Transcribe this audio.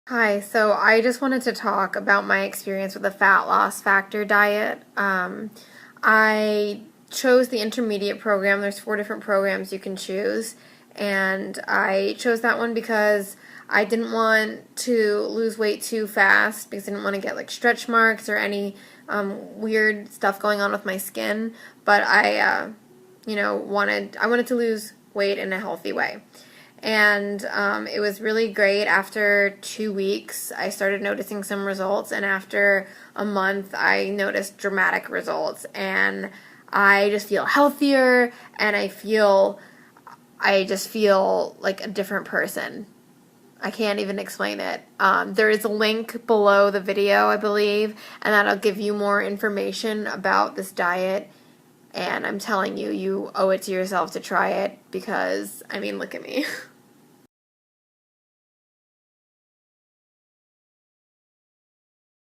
Hi, so I just wanted to talk about my experience with the Fat Loss Factor diet. I chose the intermediate program. There's 4 different programs you can choose, and I chose that one because I didn't want to lose weight too fast because I didn't want to get like stretch marks or any weird stuff going on with my skin. But I wanted to lose weight in a healthy way. And it was really great. After 2 weeks, I started noticing some results, and after a month, I noticed dramatic results. And I just feel healthier, and I just feel like a different person. I can't even explain it. There is a link below the video, I believe, and that'll give you more information about this diet. And I'm telling you, you owe it to yourself to try it because, I mean, look at me.